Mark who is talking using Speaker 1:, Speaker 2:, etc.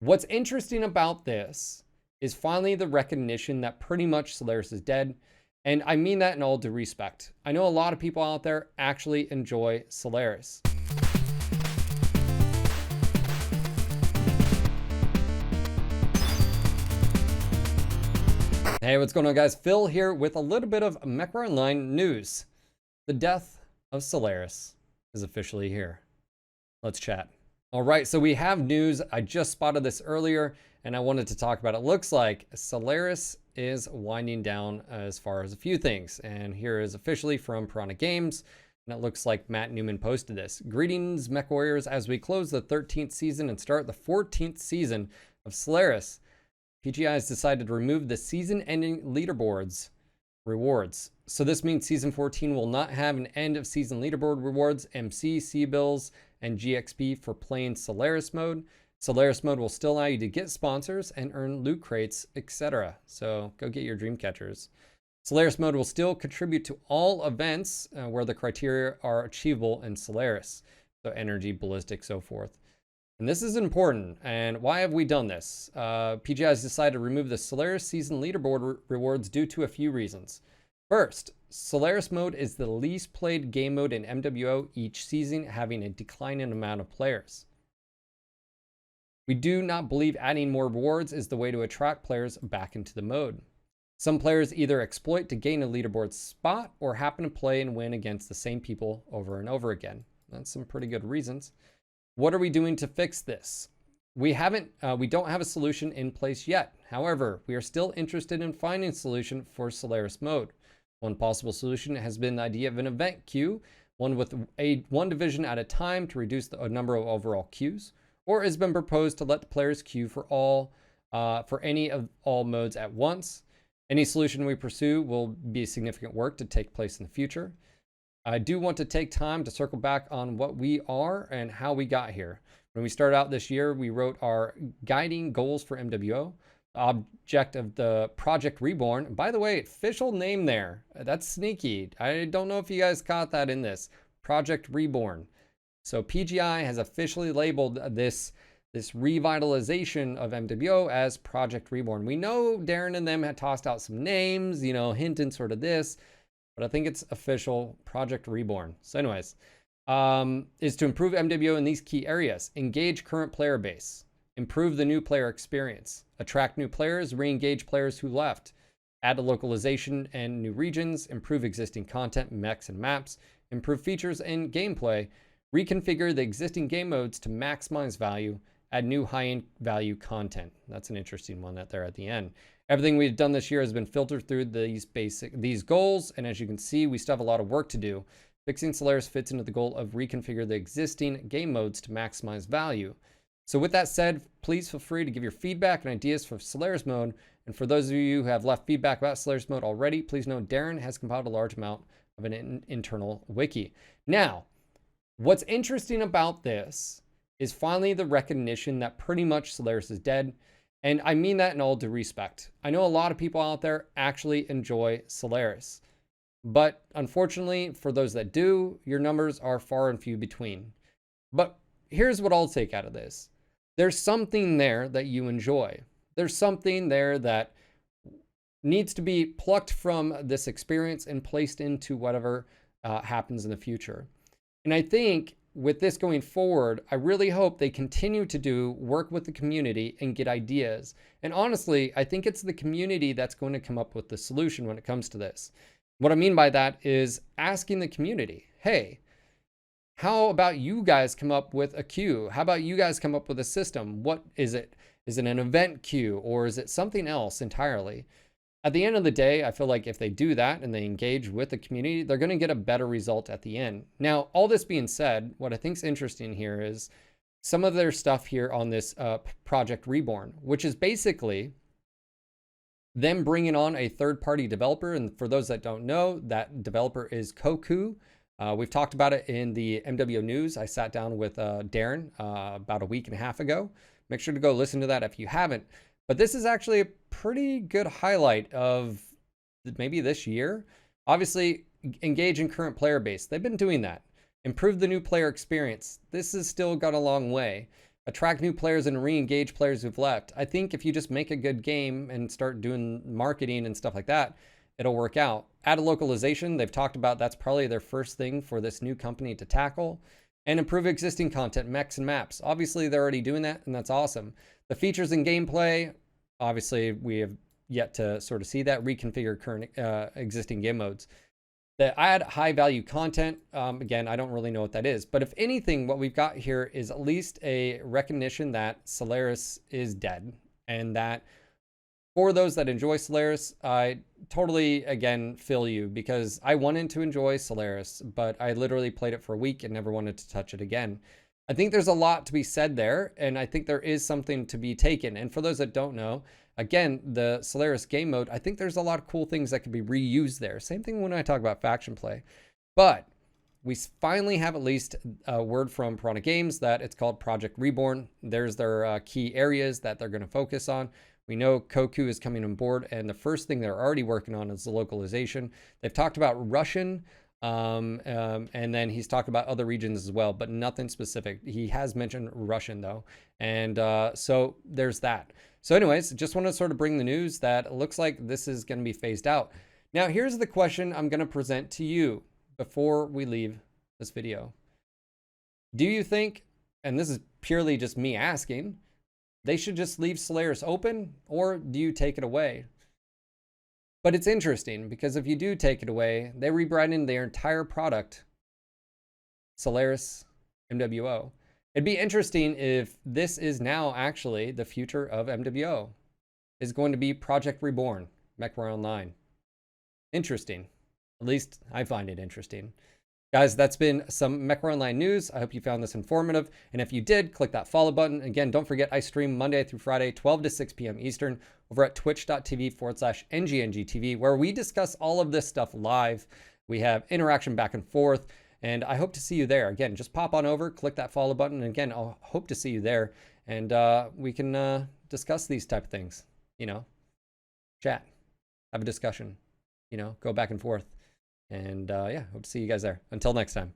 Speaker 1: What's interesting about this is finally the recognition that pretty much Solaris is dead. And I mean that in all due respect. I know a lot of people out there actually enjoy Solaris. Hey, what's going on, guys? Phil here with a little bit of Mechwarrior Online news. The death of Solaris is officially here. Let's chat. All right, so we have news. I just spotted this earlier and I wanted to talk about it. Looks like Solaris is winding down as far as a few things. And here is officially from Piranha Games. And it looks like Matt Newman posted this. Greetings, Mechwarriors, as we close the 13th season and start the 14th season of Solaris. PGI has decided to remove the season-ending leaderboards rewards. So this means Season 14 will not have an end-of-season leaderboard rewards, MC, C-Bills, and GXP for playing Solaris mode. Solaris mode will still allow you to get sponsors and earn loot crates, etc. So go get your dream catchers. Solaris mode will still contribute to all events where the criteria are achievable in Solaris. So energy, ballistic, so forth. And this is important. And why have we done this? PGI has decided to remove the Solaris season leaderboard rewards due to a few reasons. First, Solaris mode is the least played game mode in MWO each season, having a declining amount of players. We do not believe adding more rewards is the way to attract players back into the mode. Some players either exploit to gain a leaderboard spot or happen to play and win against the same people over and over again. That's some pretty good reasons. What are we doing to fix this? We don't have a solution in place yet. However, we are still interested in finding a solution for Solaris mode. One possible solution has been the idea of an event queue, one with one division at a time to reduce the number of overall queues, or has been proposed to let the players queue for any of all modes at once. Any solution we pursue will be significant work to take place in the future. I do want to take time to circle back on what we are and how we got here. When we started out this year, we wrote our guiding goals for MWO, the object of the Project Reborn. And by the way, official name there. That's sneaky. I don't know if you guys caught that in this. Project Reborn. So PGI has officially labeled this revitalization of MWO as Project Reborn. We know Darren and them had tossed out some names, hinting sort of this. But I think it's official, Project Reborn. So anyways, is to improve MWO in these key areas. Engage current player base. Improve the new player experience. Attract new players, re-engage players who left. Add a localization and new regions. Improve existing content, mechs, and maps. Improve features and gameplay. Reconfigure the existing game modes to maximize value. Add new high-end value content. That's an interesting one there at the end. Everything we've done this year has been filtered through these goals, and as you can see, we still have a lot of work to do. Fixing Solaris fits into the goal of reconfigure the existing game modes to maximize value. So with that said, please feel free to give your feedback and ideas for Solaris mode. And for those of you who have left feedback about Solaris mode already, please know Darren has compiled a large amount of an internal wiki. Now, what's interesting about this is finally the recognition that pretty much Solaris is dead. And I mean that in all due respect. I know a lot of people out there actually enjoy Solaris. But unfortunately, for those that do, your numbers are far and few between. But here's what I'll take out of this. There's something there that you enjoy. There's something there that needs to be plucked from this experience and placed into whatever happens in the future. And I think with this going forward, I really hope they continue to work with the community and get ideas. And honestly, I think it's the community that's going to come up with the solution when it comes to this. What I mean by that is asking the community, hey, how about you guys come up with a queue? How about you guys come up with a system? What is it? Is it an event queue or is it something else entirely? At the end of the day, I feel like if they do that and they engage with the community, they're going to get a better result at the end. Now, all this being said, what I think is interesting here is some of their stuff here on this Project Reborn, which is basically them bringing on a third-party developer. And for those that don't know, that developer is Koku. We've talked about it in the MWO news. I sat down with Darren about a week and a half ago. Make sure to go listen to that if you haven't. But this is actually a pretty good highlight of maybe this year. Obviously, engage in current player base. They've been doing that. Improve the new player experience. This has still got a long way. attract new players and re-engage players who've left. I think if you just make a good game and start doing marketing and stuff like that, it'll work out. Add a localization. They've talked about that's probably their first thing for this new company to tackle. And improve existing content, mechs and maps. Obviously, they're already doing that, and that's awesome. The features and gameplay, obviously, we have yet to sort of see that. Reconfigure current existing game modes. The add high-value content, again, I don't really know what that is. But if anything, what we've got here is at least a recognition that Solaris is dead. And that for those that enjoy Solaris, I totally, again, feel you, because I wanted to enjoy Solaris, but I literally played it for a week and never wanted to touch it again. I think there's a lot to be said there, and I think there is something to be taken. And for those that don't know, again, the Solaris game mode, I think there's a lot of cool things that could be reused there. Same thing when I talk about faction play. But we finally have at least a word from Piranha Games that it's called Project Reborn. There's their key areas that they're going to focus on. We know Koku is coming on board, and the first thing they're already working on is the localization. They've talked about Russian, and then he's talked about other regions as well, but nothing specific. He has mentioned Russian, though, and so there's that. So anyways, just want to sort of bring the news that it looks like this is going to be phased out. Now, here's the question I'm going to present to you before we leave this video. Do you think, and this is purely just me asking, they should just leave Solaris open, or do you take it away? But it's interesting, because if you do take it away, they rebranded their entire product Solaris MWO. It'd be interesting if this is now actually the future of MWO. Is going to be Project Reborn, Mechwarrior Online. Interesting. At least I find it interesting. Guys, that's been some Mechwarrior Online news. I hope you found this informative. And if you did, click that follow button. Again, don't forget, I stream Monday through Friday, 12 to 6 p.m. Eastern, over at twitch.tv/NGNGTV, where we discuss all of this stuff live. We have interaction back and forth, and I hope to see you there. Again, just pop on over, click that follow button. And again, I'll hope to see you there. And we can discuss these type of things, you know, chat, have a discussion, you know, go back and forth. And yeah, hope to see you guys there. Until next time.